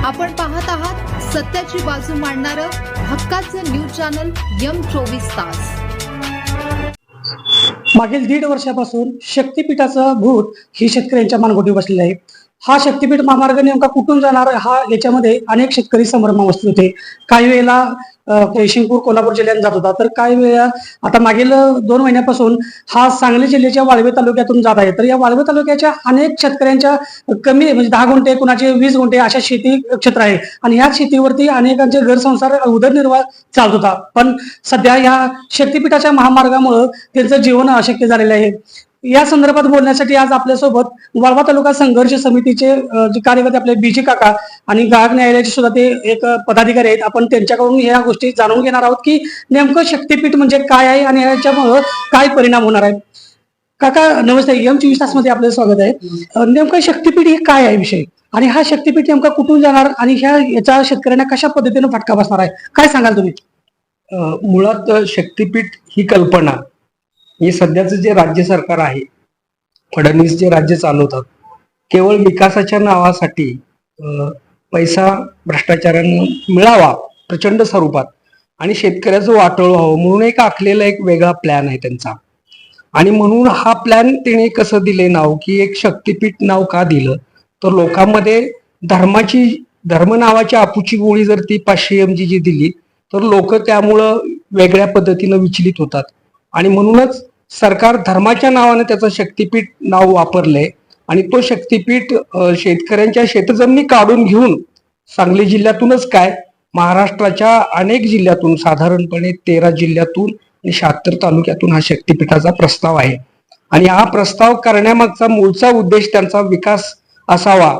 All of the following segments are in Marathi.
आपण पाहत आहात सत्याची बाजू मांडणारं हक्काचं न्यूज चॅनल M24 तास। मागील 1.5 वर्षापासून शक्तीपीठाचा भूत ही शेतकऱ्यांच्या मानगुटी बसलेला आहे। हा शक्तीपीठ महामार्ग नेमका कुठून जाणार हा याच्यामध्ये अनेक शेतकरी संभ्रमावस्थेत होते। काही वेळेला जयसिंगपूर कोल्हापूर जिल्ह्यात जात होता, तर काही वेळा आता मागील 2 महिन्यापासून हा सांगली जिल्ह्याच्या वाळवे तालुक्यातून जात आहे। तर या वाळवे तालुक्याच्या अनेक शेतकऱ्यांच्या कमी म्हणजे 10 गुंठे कुणाचे 20 गुंठे अशा शेती क्षेत्र आहे आणि ह्या शेतीवरती अनेकांचे घरसंसार उदरनिर्वाह चालत होता। पण सध्या या शक्तीपीठाच्या महामार्गामुळे त्यांचं जीवन अशक्य झालेलं आहे। या संदर्भात बोलण्यासाठी आज आपल्यासोबत वाळवा तालुका संघर्ष समितीचे जे कार्यकर्ते आपले बीजी काका आणि ग्राहक न्यायालयाचे सुद्धा ते एक पदाधिकारी आहेत। आपण त्यांच्याकडून या गोष्टी जाणून घेणार आहोत की नेमकं शक्तीपीठ म्हणजे काय आहे आणि याच्यामुळे काय परिणाम होणार आहे। काका नमस्ते, M24 तास मध्ये आपलं स्वागत आहे। नेमकं शक्तीपीठ हे काय आहे विषय आणि हा शक्तीपीठ नेमका कुठून जाणार आणि याचा शेतकऱ्यांना कशा पद्धतीने फटका बसणार आहे, काय सांगाल तुम्ही? मुळात शक्तीपीठ ही कल्पना हे सध्याचं जे राज्य सरकार आहे, फडणवीस जे राज्य चालवतात, केवळ विकासाच्या नावासाठी पैसा भ्रष्टाचारांना मिळावा प्रचंड स्वरूपात आणि शेतकऱ्याचं वाटोळ व्हावं म्हणून एक आखलेला एक वेगळा प्लॅन आहे त्यांचा। आणि म्हणून हा प्लॅन त्याने कसं दिले नाव की एक शक्तीपीठ नाव का दिलं, तर लोकांमध्ये धर्म नावाची आपूची गोळी जर ती 500 mg जी दिली तर लोक त्यामुळं वेगळ्या पद्धतीनं विचलित होतात आणि म्हणूनच सरकार धर्माच्या नावाने त्याचं शक्तीपीठ नाव वापरलंय। आणि तो शक्तीपीठ शेतकऱ्यांच्या शेतजमिनी काढून घेऊन सांगली जिल्ह्यातूनच काय महाराष्ट्राच्या अनेक जिल्ह्यातून साधारणपणे 13 जिल्ह्यातून आणि 76 तालुक्यातून हा शक्तीपीठाचा प्रस्ताव आहे। आणि हा प्रस्ताव करण्यामागचा मूळचा उद्देश त्यांचा विकास असावा।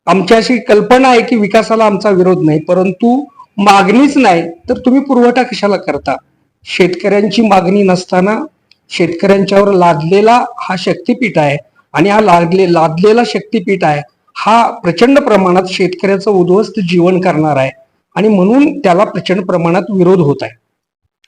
आमची अशी कल्पना आहे की विकासाला आमचा विरोध नाही, परंतु मागणीच नाही तर तुम्ही पुरवठा कशाला करता। शेतकऱ्यांची मागणी नसताना शेतकऱ्यांच्यावर लादलेला हा शक्तीपीठ आहे आणि हा लादलेला शक्तीपीठ आहे हा प्रचंड प्रमाणात शेतकऱ्याचं उद्ध्वस्त जीवन करणार आहे आणि म्हणून त्याला प्रचंड प्रमाणात विरोध होत आहे।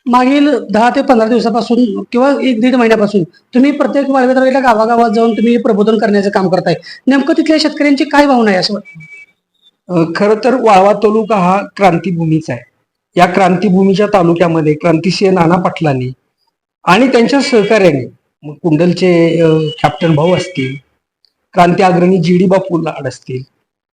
मागील 10 ते 15 दिवसापासून किंवा 1-1.5 महिन्यापासून तुम्ही प्रत्येक वाळवे तालुक्याच्या गावागावात जाऊन तुम्ही प्रबोधन करण्याचं काम करताय। नेमकं तिथल्या शेतकऱ्यांची काय भावना आहे असं वाटतं? खरं तर वाळवा तालुका हा क्रांतीभूमीचा आहे। या क्रांतीभूमीच्या तालुक्यामध्ये क्रांतिसिंह नाना पाटलांनी आणि त्यांच्या सहकार्याने कुंडलचे कॅप्टन भाऊ असतील, क्रांती अग्रणी GD बापू लाड असतील,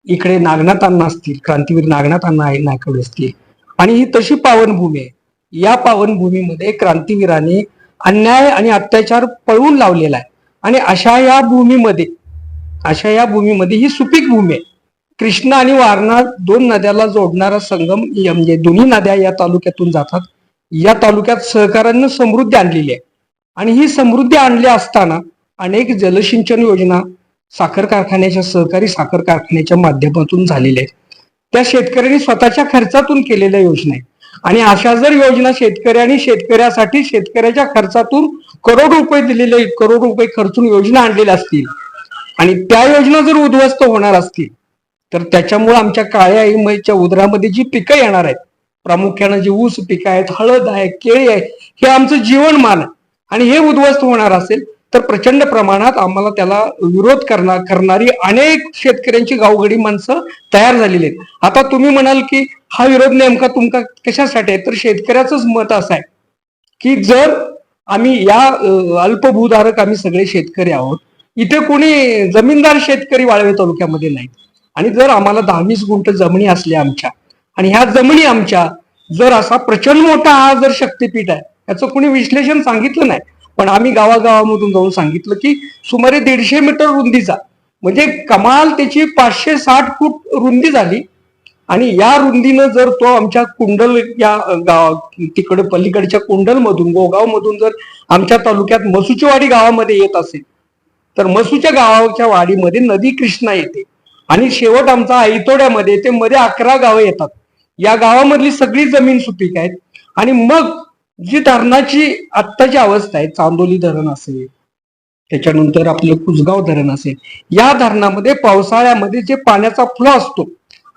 इकडे नागनाथ अण्णा असतील, क्रांतीवीर नागनाथ अण्णा नायकवडे असतील आणि ही तशी पावनभूमी आहे। या पावनभूमीमध्ये क्रांतीवीरांनी अन्याय आणि अत्याचार पळवून लावलेला आहे आणि अशा या भूमीमध्ये ही सुपीक भूमी आहे। कृष्णा आणि वारणा 2 नद्याला जोडणारा संगम म्हणजे दोन्ही नद्या या तालुक्यातून जातात। या तालुक्यात सहकार्यानं समृद्धी आणलेली आहे आणि ही समृद्धी आणली असताना अनेक जलसिंचन योजना सहकारी साखर कारखान्याच्या माध्यमातून झालेल्या आहेत। त्या शेतकऱ्यांनी स्वतःच्या खर्चातून केलेल्या योजना आहेत आणि अशा जर योजना शेतकऱ्यासाठी शेतकऱ्याच्या खर्चातून करोड रुपये खर्चून योजना आणलेल्या असतील आणि त्या योजना जर उद्ध्वस्त होणार असतील तर त्याच्यामुळे आमच्या काळ्या आईच्या उदरामध्ये जी पिकं येणार आहेत, प्रामुख्याने जे ऊस पिकं आहेत, हळद आहे, केळी आहे, हे आमचं जीवनमान आहे आणि हे उद्ध्वस्त होणार असेल तर प्रचंड प्रमाणात आम्हाला त्याला विरोध करणारी अनेक शेतकऱ्यांची गावगडी माणसं तयार झालेली आहेत। आता तुम्ही म्हणाल की हा विरोध नेमका तुमका कशासाठी आहे, तर शेतकऱ्याचंच मत असं आहे की जर आम्ही अल्पभूधारक आम्ही सगळे शेतकरी आहोत, इथे कोणी जमीनदार शेतकरी वाळवे तालुक्यामध्ये नाहीत आणि जर आम्हाला 10-20 गुंठ जमिनी असल्या आमच्या आणि ह्या जमिनी आमच्या जर असा प्रचंड मोठा हा जर शक्तीपीठ आहे, याचं कोणी विश्लेषण सांगितलं नाही, पण आम्ही गावागावामधून जाऊन सांगितलं की सुमारे 150 मीटर रुंदीचा म्हणजे कमाल त्याची 560 फूट रुंदी झाली आणि या रुंदीनं जर तो आमच्या कुंडल या तिकडे पलीकडच्या कुंडल मधून गोगाव मधून जर आमच्या तालुक्यात मसूची वाडी गावामध्ये येत असेल तर मसूच्या गावाच्या वाडीमध्ये नदी कृष्णा येते आणि शेवट आमचा ऐतोड्यामध्ये ते मध्ये 11 गावं येतात। या गावामधली सगळी जमीन सुपीक आहेत आणि मग जी धरणाची आत्ताची अवस्था आहे, चांदोली धरण असेल, त्याच्यानंतर आपलं कुसगाव धरण असेल, या धरणामध्ये पावसाळ्यामध्ये जे पाण्याचा फ्लो असतो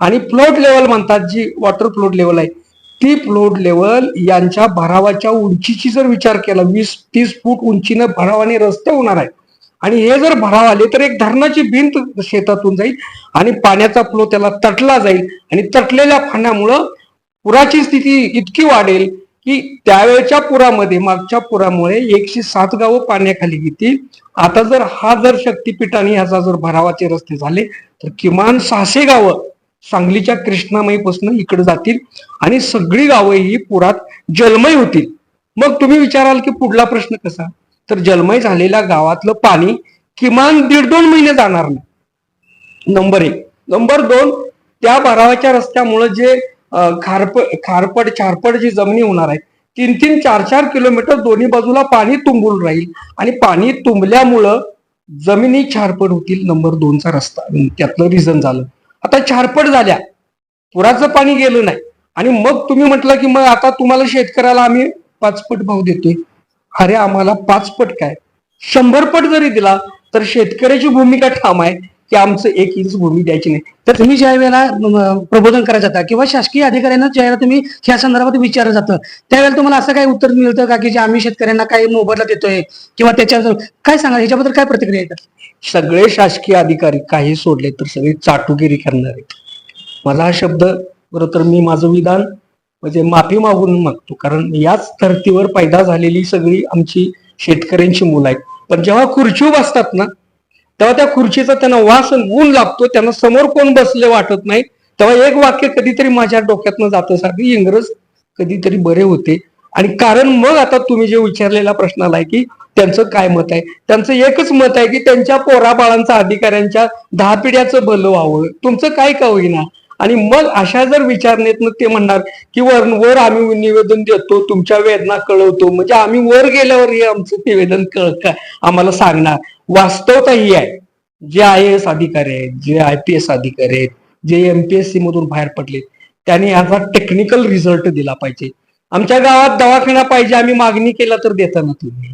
आणि फ्लोट लेवल म्हणतात, जी वॉटर फ्लोट लेवल आहे, ती फ्लोट लेवल यांच्या भरावाच्या उंचीची जर विचार केला 20-30 फूट उंचीनं भरावाने रस्ते होणार आहेत आणि हे जर भराव आले तर एक धरणाची भिंत शेतातून जाईल आणि पाण्याचा फ्लो त्याला तटला जाईल आणि तटलेल्या पाण्यामुळं पुराची स्थिती इतकी वाढेल की त्यावेळच्या पुरामध्ये मागच्या पुरामुळे 107 गावं पाण्याखाली येतील. आता जर शक्तीपीठाने ह्याचा जर भरावाचे रस्ते झाले तर किमान 600 गावं सांगलीच्या कृष्णामाईपासून इकडे जातील आणि सगळी गावं ही पुरात जलमय होतील. मग तुम्ही विचाराल की पुढला प्रश्न कसा, तर जलमय झालेल्या गावातलं पाणी किमान 1.5-2 महिने जाणार नाही, नंबर 1. नंबर 2, त्या भरावाच्या रस्त्यामुळे जे खारपड चारपड जी जमिनी होणार आहे 3-3, 4-4 किलोमीटर दोन्ही बाजूला पाणी तुंबून राहील आणि पाणी तुंबल्यामुळं जमिनी छारपड होतील. नंबर 2चा रस्ता त्यातलं रिझन झालं. आता छारपड झाल्या, पुराचं पाणी गेलं नाही आणि मग तुम्ही म्हटलं की मग आता तुम्हाला शेतकऱ्याला आम्ही 5 पट भाव देतोय. अरे आम्हाला 5 पट काय, 100 पट जरी दिला तर शेतकऱ्याची भूमिका ठाम आहे की आमचं 1 इंच भूमी द्यायची नाही. तर तुम्ही ज्या वेळेला प्रबोधन करायचं जाता किंवा शासकीय अधिकाऱ्यांना ज्या वेळेला तुम्ही ह्या संदर्भात विचारलं जातं त्यावेळेला तुम्हाला असं काही उत्तर मिळतं का की जे आम्ही शेतकऱ्यांना काही मोबदला देतोय किंवा त्याच्या काय सांगा, ह्याच्याबद्दल काय प्रतिक्रिया येतात? सगळे शासकीय अधिकारी काही सोडले तर सगळे चाटुगिरी करणार आहेत. मला हा शब्द बरोबर तर मी माझं विधान म्हणजे माफी मागून मागतो, कारण याच धर्तीवर पैदा झालेली सगळी आमची शेतकऱ्यांची मुलं आहेत. पण जेव्हा खुर्चीवर बसतात ना तेव्हा त्या खुर्चीचा त्यांना वास ऊन लागतो, त्यांना समोर कोण बसले वाटत नाही. तेव्हा एक वाक्य कधीतरी माझ्या डोक्यातनं जातं, सारखी इंग्रज कधीतरी बरे होते. आणि कारण मग आता तुम्ही जे विचारलेला प्रश्न आलाय की त्यांचं काय मत आहे, त्यांचं एकच मत आहे की त्यांच्या पोराबाळांचं अधिकाऱ्यांच्या 10 पिढ्याचं भलं व्हावं, तुमचं काय का होईना. आणि मग अशा जर विचारणेतनं ते म्हणणार की वर आम्ही निवेदन देतो, तुमच्या वेदना कळवतो, म्हणजे आम्ही वर गेल्यावर हे आमचं निवेदन काय आम्हाला सांगणार. वास्तवता ही आहे, जे IAS अधिकारी आहेत, जे IPS अधिकारी आहेत, जे MPSC मधून बाहेर पडले त्यांनी याचा टेक्निकल रिझल्ट दिला पाहिजे. आमच्या गावात दवाखाना पाहिजे, आम्ही मागणी केला तर देता ना तुम्ही.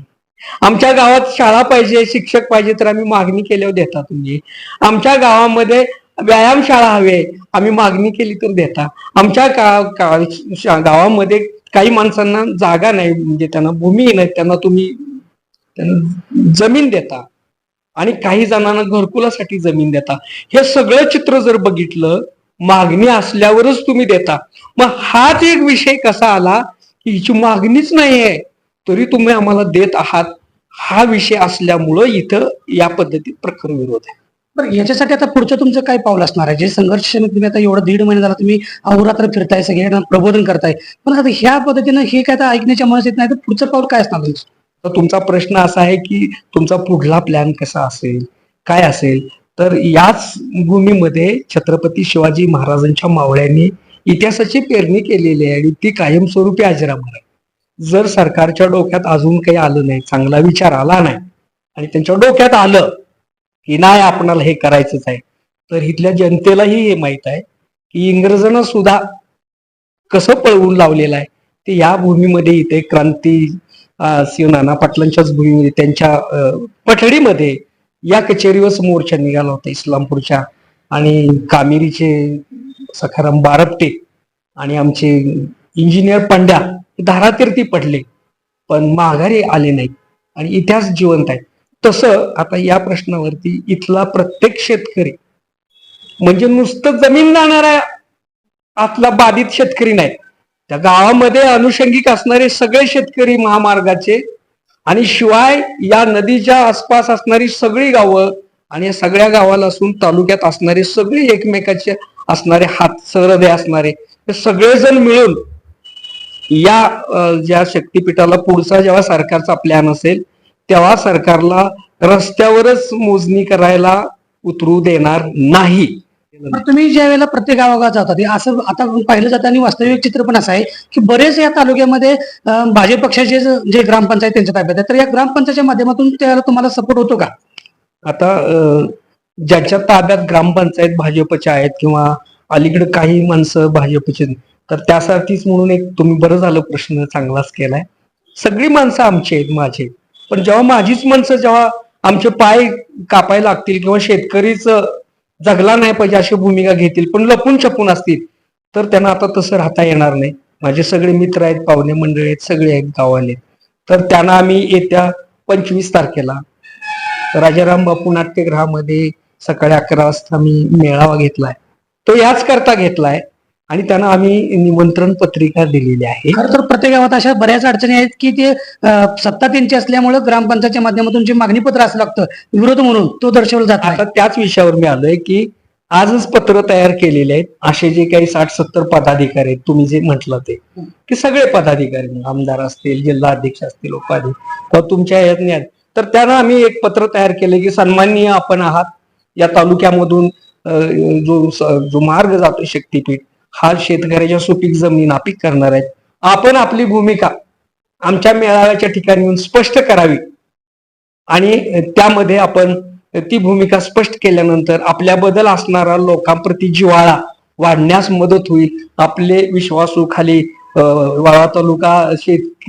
आमच्या गावात शाळा पाहिजे, शिक्षक पाहिजे तर आम्ही मागणी केल्यावर देता तुम्ही. आमच्या गावामध्ये व्यायामशाळा हवे, आम्ही मागणी केली तर देता. आमच्या गावामध्ये काही माणसांना जागा नाही, म्हणजे त्यांना भूमी नाही, त्यांना तुम्ही जमीन देता आणि काही जणांना घरकुलासाठी जमीन देता. हे सगळं चित्र जर बघितलं, मागणी असल्यावरच तुम्ही देता. मग हाच एक विषय कसा आला की हिची मागणीच नाहीये तरी तुम्ही आम्हाला देत आहात, हा विषय असल्यामुळं इथं या पद्धतीत प्रखर विरोध आहे. बरं, याच्यासाठी आता पुढचं तुमचं काय पाऊल असणार आहे? जे संघर्ष तुम्ही आता एवढं 1.5 महिने झाला तुम्ही अहोरात्र फिरताय, सगळ्यांना प्रबोधन करताय, पण आता ह्या पद्धतीनं हे काय आता ऐकण्याच्या मनस येत नाही, तर पुढचं पाऊल काय असणार तुमचं? तर तुमचा प्रश्न असा आहे की तुमचा पुढला प्लॅन कसा असेल, काय असेल, तर याच भूमीमध्ये छत्रपती शिवाजी महाराजांच्या मावळ्यांनी इतिहासाची पेरणी केलेली आहे आणि ती कायमस्वरूपी अजरामर आहे. जर सरकारच्या डोक्यात अजून काही आलं नाही, चांगला विचार आला नाही आणि त्यांच्या डोक्यात आलं की नाही आपणाला हे करायचंच आहे, तर इथल्या जनतेलाही हे माहित आहे की इंग्रजांना सुद्धा कसं पळवून लावलेलं आहे. ते या भूमीमध्ये इथे क्रांती सिंह नाना पाटलांच्याच भूमीमध्ये त्यांच्या पठडीमध्ये या कचेरीवर मोर्चा निघाला होता इस्लामपूरच्या, आणि कामेरीचे सखाराम बारपटे आणि आमचे इंजिनियर पंड्या धारातीर्थी पडले पण माघारी आले नाहीत आणि इतिहास जिवंत आहे. तसं आता या प्रश्नावरती इथला प्रत्येक शेतकरी म्हणजे नुसतं जमीन जाणारा आतला बाधित शेतकरी नाही, त्या गावामध्ये अनुषंगिक असणारे सगळे शेतकरी महामार्गाचे आणि शिवाय या नदीच्या आसपास असणारी सगळी गावं आणि या सगळ्या गावाला असून तालुक्यात असणारे सगळे एकमेकाचे असणारे हात सहृदय असणारे हे सगळेजण मिळून या ज्या शक्तीपीठाला पुढचा जेव्हा सरकारचा प्लॅन असेल तेव्हा सरकारला रस्त्यावरच मोजणी करायला उतरू देणार नाही. तुम्ही ज्या वेळेला प्रत्येक गावागावात जातात असं आता पाहिलं जातं आणि वास्तविक चित्र पण असं आहे की बरेच या तालुक्यामध्ये भाजप पक्षाचे जे ग्रामपंचायत त्यांच्या ताब्यात आहे, तर या ग्रामपंचायतच्या माध्यमातून त्यावेळेला तुम्हाला सपोर्ट होतो का? आता ज्यांच्या ताब्यात ग्रामपंचायत भाजपच्या आहेत किंवा अलीकडे काही माणसं भाजपचे, तर त्यासाठीच म्हणून एक तुम्ही बरं झालं प्रश्न चांगलाच केलाय. सगळी माणसं आमची आहेत, माझे, पण जेव्हा माझीच माणसं जेव्हा आमचे पाय कापायला लागतील किंवा शेतकरीच जगला नाही पाहिजे अशी भूमिका घेतील पण लपून छपून असतील तर त्यांना आता तसं राहता येणार नाही. माझे सगळे मित्र आहेत, पाहुणे मंडळी आहेत, सगळे आहेत गावाले, तर त्यांना आम्ही येत्या 25 तारखेला राजाराम बापू नाट्यगृहामध्ये सकाळी 11 वाजता मी मेळावा घेतलाय, तो याच करता घेतलाय आणि त्यांना आम्ही निमंत्रण पत्रिका दिलेली आहे. खरं तर प्रत्येक गावात अशा बऱ्याच अडचणी आहेत की ते सत्ता त्यांची असल्यामुळे ग्रामपंचायतच्या माध्यमातून जे मागणी पत्र असं लागतं विरोध म्हणून तो दर्शवला जात आता त्याच विषयावर मी आलोय की आजच पत्र तयार केलेले आहेत. असे जे काही 60-70 पदाधिकारी आहेत, तुम्ही जे म्हटलं ते की सगळे पदाधिकारी, आमदार असतील, जिल्हा अध्यक्ष असतील, उपाध्यक्ष किंवा तुमच्या ह्यातले आहेत, तर त्यांना आम्ही एक पत्र तयार केले की सन्माननीय आपण आहात, या तालुक्यामधून जो मार्ग जातो शक्तीपीठ हा शेतकऱ्याच्या सुपीक जमीन नापीक करणार आहेत. आपण आपली भूमिका आमच्या मेळाव्याच्या ठिकाणी येऊन स्पष्ट करावी आणि त्यामध्ये आपण ती भूमिका स्पष्ट केल्यानंतर आपल्याबद्दल असणारा लोकांप्रती जिव्हाळा वाढण्यास मदत होईल. आपले विश्वासू खाली वाळवा तालुका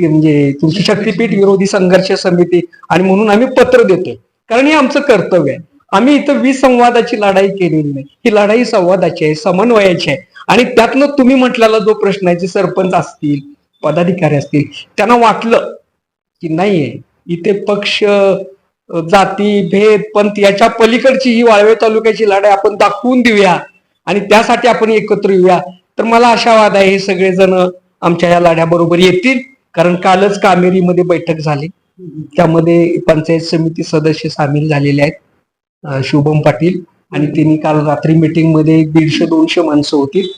म्हणजे तुमची शक्तीपीठ विरोधी संघर्ष समिती आणि म्हणून आम्ही पत्र देतोय, कारण हे आमचं कर्तव्य आहे. आम्ही इथं विसंवादाची लढाई केलेली नाही, ही लढाई संवादाची आहे, समन्वयाची आहे. आणि त्यातनं तुम्ही म्हटलेला जो प्रश्न आहे, सरपंच असतील, पदाधिकारी असतील, त्यांना वाटलं की नाहीये इथे पक्ष, जाती, भेद, पंथ याच्या पलीकडची ही वाळवे तालुक्याची लढाई आपण दाखवून देऊया आणि त्यासाठी आपण एकत्र येऊया. तर मला आशावाद आहे हे सगळेजण आमच्या या लढ्याबरोबर येतील, कारण कालच कामेरीमध्ये बैठक झाली, त्यामध्ये पंचायत समिती सदस्य सामील झालेले आहेत, शुभम पाटील, आणि त्यांनी काल रात्री मीटिंग मध्ये 150-200 माणसं होती.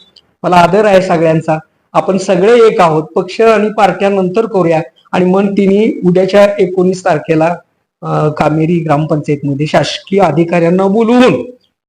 मला आदर आहे सगळ्यांचा, आपण सगळे एक आहोत, पक्ष आणि पार्ट्या नंतर करूया. आणि मन तिने उद्याच्या 19 तारखेला कामेरी ग्रामपंचायतमध्ये शासकीय अधिकाऱ्यांना बोलवून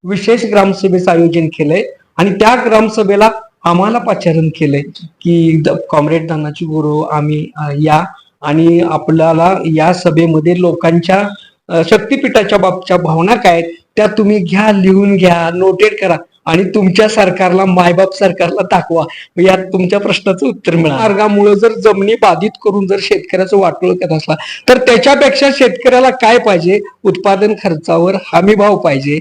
विशेष ग्रामसभेचं आयोजन केलंय आणि त्या ग्रामसभेला आम्हाला पाचारण केलंय की कॉम्रेड दानाजी गुरु आम्ही या आणि आपल्याला या सभेमध्ये लोकांच्या शक्तीपीठाच्या बाबतच्या भावना काय त्या तुम्ही घ्या, लिहून घ्या, नोटेड करा आणि तुमच्या सरकारला, मायबाप सरकारला दाखवा, यात तुमच्या प्रश्नाचं उत्तर मिळालं. मार्गामुळे जर जमिनी बाधित करून जर शेतकऱ्याचं वाटोळ करत असला तर त्याच्यापेक्षा शेतकऱ्याला काय पाहिजे, उत्पादन खर्चावर हमी भाव पाहिजे.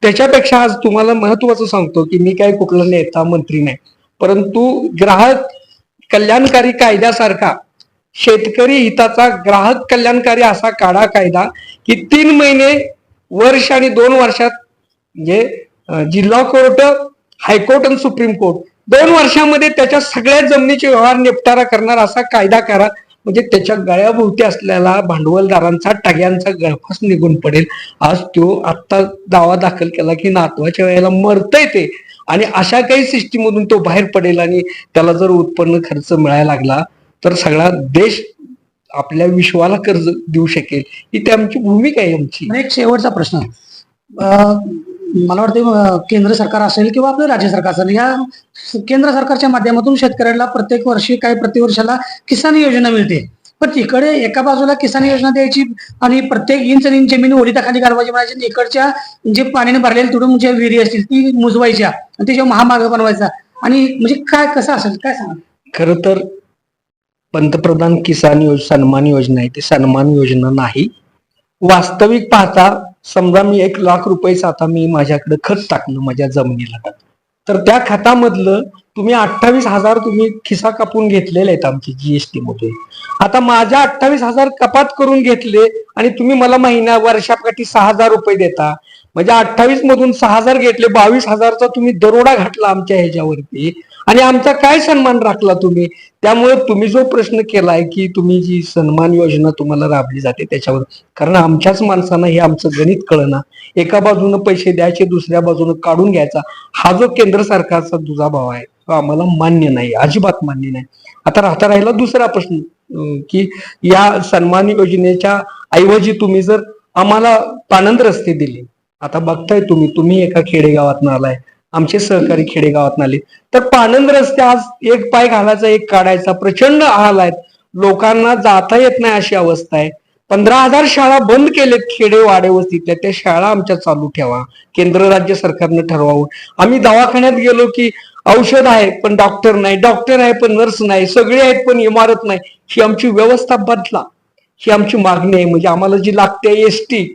त्याच्यापेक्षा आज तुम्हाला महत्वाचं सांगतो की मी काय कुठला नेता मंत्री नाही, परंतु ग्राहक कल्याणकारी कायद्यासारखा शेतकरी हिताचा ग्राहक कल्याणकारी असा काढा कायदा की 3 महिने, वर्ष आणि 2 वर्षात म्हणजे जिल्हा कोर्ट, हायकोर्ट आणि सुप्रीम कोर्ट 2 वर्षामध्ये त्याच्या सगळ्या जमिनीचे व्यवहार निपटारा करणार असा कायदा करा, म्हणजे त्याच्या गळ्याभोवती असलेला भांडवलदारांचा, टग्यांचा गळफास निघून पडेल. आज तो आत्ता दावा दाखल केला की नातवाच्या वेळेला मरतय ते, आणि अशा काही सिस्टीममधून तो बाहेर पडेल आणि त्याला जर उत्पन्न खर्च मिळायला लागला तर सगळा देश आपल्या विश्वाला कर्ज देऊ शकेल. ही ती आमची भूमिका आहे. आमची एक शेवटचा प्रश्न, मला वाटतं केंद्र सरकार असेल किंवा आपलं राज्य सरकार असेल, या केंद्र सरकारच्या माध्यमातून शेतकऱ्याला प्रत्येक वर्षी प्रति वर्षाला किसान योजना मिळते, पण तिकडे एका बाजूला किसान योजना द्यायची आणि प्रत्येक इंच आणि जमीन ओलिताखाली घालवायची म्हणायची, इकडच्या जे पाण्याने भरलेले तुडून जे विहिरी असतील ती मुजवायच्या आणि त्याच्यावर महामार्ग बनवायचा, आणि म्हणजे काय कसं असेल काय सांगा. खरं तर पंतप्रधान किसान सन्मान योजना आहे, ती सन्मान योजना नाही. वास्तविक पाहता समजा मी 1 लाख रुपयाचं आता मी माझ्याकडे खत टाकलं माझ्या जमिनीला, तर त्या खतामधलं तुम्ही 28,000 तुम्ही खिसा कापून घेतलेले आहेत आमची जीएसटी मध्ये. आता माझ्या 28,000 कपात करून घेतले आणि तुम्ही मला वर्षाकाठी 6,000 रुपये देता, म्हणजे 28 मधून 6,000 घेतले, 22,000चा तुम्ही दरोडा घातला आमच्या ह्याच्यावरती आणि आमचा काय सन्मान राखला तुम्ही. त्यामुळे तुम्ही जो प्रश्न केलाय की तुम्ही जी सन्मान योजना तुम्हाला राबली जाते त्याच्यावर, कारण आमच्याच माणसांना हे आमचं गणित कळना, एका बाजूनं पैसे द्यायचे, दुसऱ्या बाजूनं काढून घ्यायचा, हा जो केंद्र सरकारचा दुजाभाव आहे तो आम्हाला मान्य नाही, अजिबात मान्य नाही. आता राहिला दुसरा प्रश्न की या सन्मान योजनेच्या ऐवजी तुम्ही जर आम्हाला पाणंद रस्ते दिले, आता बघताय तुम्ही एका खेडेगावात आलाय, आमचे सहकारी खेडेगावात आले, तर पाणंद रस्ते आज एक पाय घालायचा एक काढायचा प्रचंड हाल आहेत, लोकांना जाता येत नाही अशी अवस्था आहे. 15,000 शाळा बंद केलेत खेडे वाडे वस्तीतल्या, त्या शाळा आमच्या चालू ठेवा, केंद्र राज्य सरकारनं ठरवावं. आम्ही दवाखान्यात गेलो की औषध आहे पण डॉक्टर नाही, डॉक्टर आहे पण नर्स नाही, सगळे आहेत पण इमारत नाही. ही आमची व्यवस्था बदला, ही आमची मागणी आहे. म्हणजे आम्हाला जी लागते एसटी,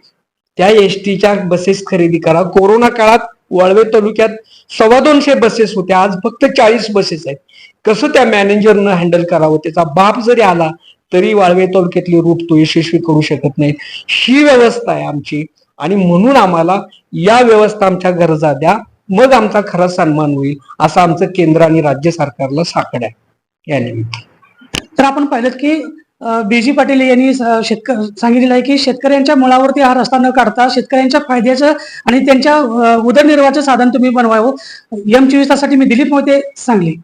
त्या एसटीच्या बसेस खरेदी करा. कोरोना काळात वाळवे तालुक्यात 225 बसेस होत्या, आज फक्त 40 बसेस आहेत. कसं त्या मॅनेजरनं हँडल करावं, त्याचा बाप जरी आला तरी वाळवे तालुक्यातली रूट तो यशस्वी करू शकत नाहीत. ही व्यवस्था आहे आमची आणि म्हणून आम्हाला या व्यवस्था आमच्या गरजा द्या, मग आमचा खरा सन्मान होईल, असं आमचं केंद्र आणि राज्य सरकारला साकड आहे या निमित्त. तर आपण पाहिलं की बीजी पाटील यांनी सांगितलेलं आहे की शेतकऱ्यांच्या मुळावरती हा रस्ता न काढता शेतकऱ्यांच्या फायद्याचं आणि त्यांच्या उदरनिर्वाहाचं साधन तुम्ही बनवावं. M24 तासासाठी मी दिलीप मोहिते, सांगली.